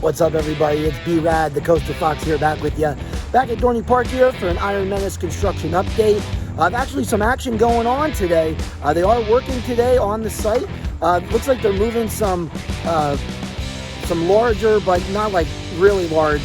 What's up, everybody? It's B-Rad, the Coaster Fox here, back with you. Back at Dorney Park here for an Iron Menace Construction update. Actually, some action going on today. They are working today on the site. Looks like they're moving some larger, but not like really large,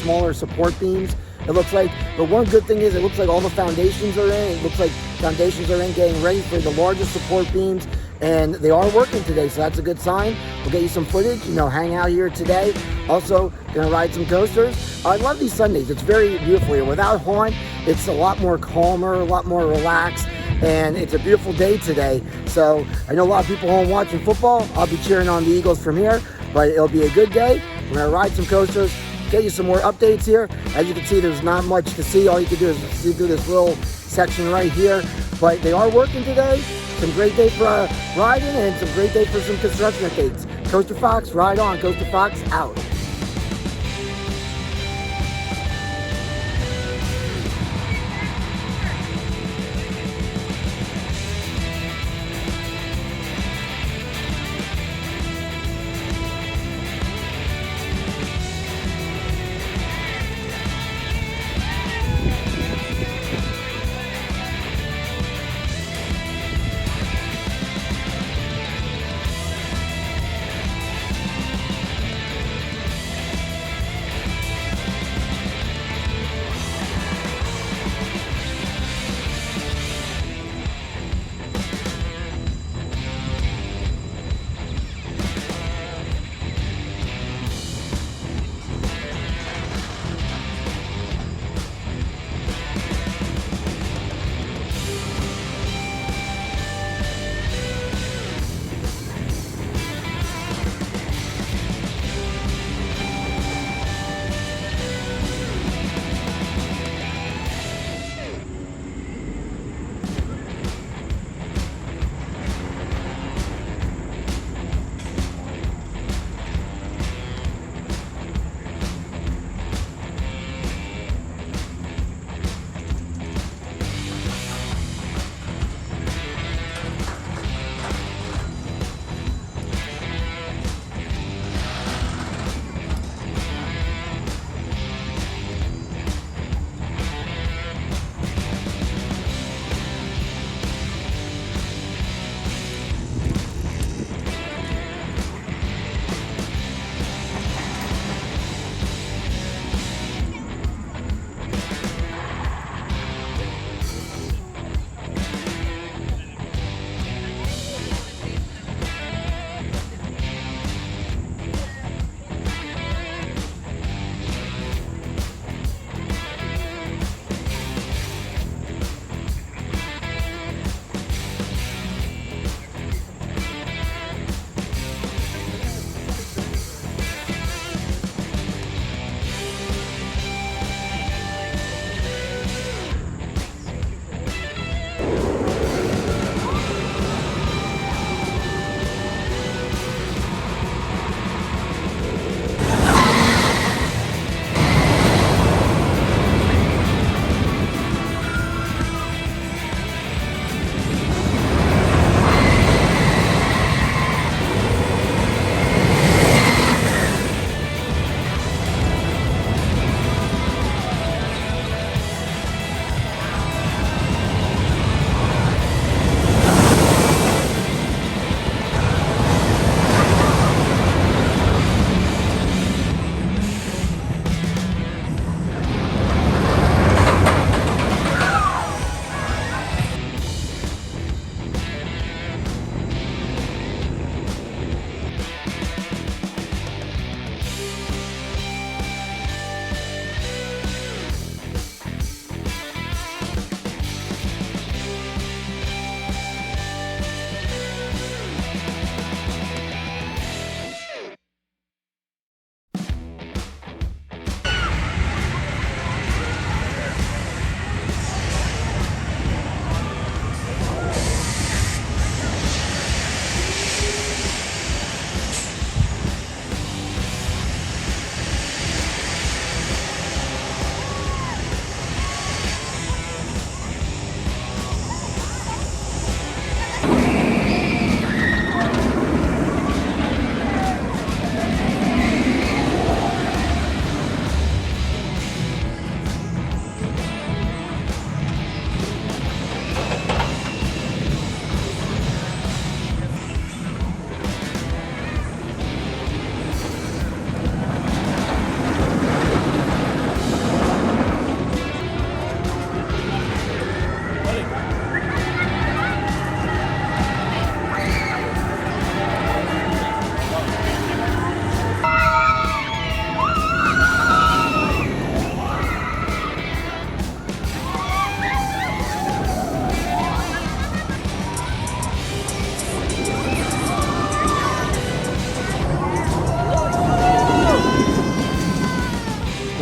smaller support beams. It looks like, but one good thing is it looks like all the foundations are in. It looks like foundations are in, getting ready for the largest support beams, and they are working today, so that's a good sign. We'll get you some footage, hang out here today. Also, gonna ride some coasters. I love these Sundays. It's very beautiful here. Without Horn, it's a lot more calmer, a lot more relaxed, and it's a beautiful day today. So I know a lot of people home watching football. I'll be cheering on the Eagles from here, but it'll be a good day. We're gonna ride some coasters, get you some more updates here. As you can see, there's not much to see. All you can do is see through this little section right here, but they are working today. Some great day for riding and some great day for some construction updates. Coaster Fox, ride on. Coaster Fox, out.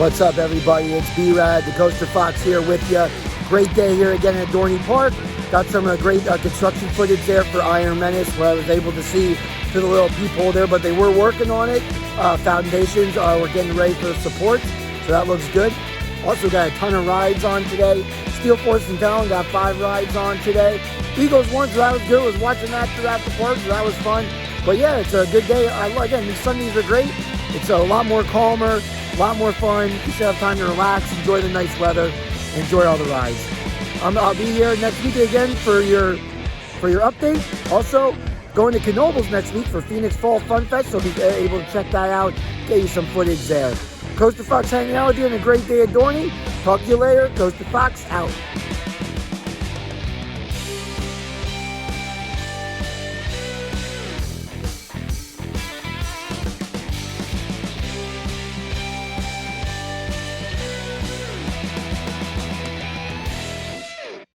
What's up, everybody? It's B-Rad, the Coaster Fox here with you. Great day here again at Dorney Park. Got some great construction footage there for Iron Menace, where I was able to see through the little peephole there, but they were working on it. Foundations were getting ready for support, so that looks good. Also got a ton of rides on today. Steel Force and Talon got 5 rides on today. Eagles won, so that was good. Was watching that throughout the park, so that was fun. But yeah, it's a good day. Again, these Sundays are great. It's a lot more calmer, a lot more fun. You should have time to relax, enjoy the nice weather, enjoy all the rides. I'll be here next week again for your update. Also, going to Knoebels next week for Phoenix Fall Fun Fest, so be able to check that out, get you some footage there. Coaster Fox hanging out with you, and a great day at Dorney. Talk to you later. Coaster Fox out.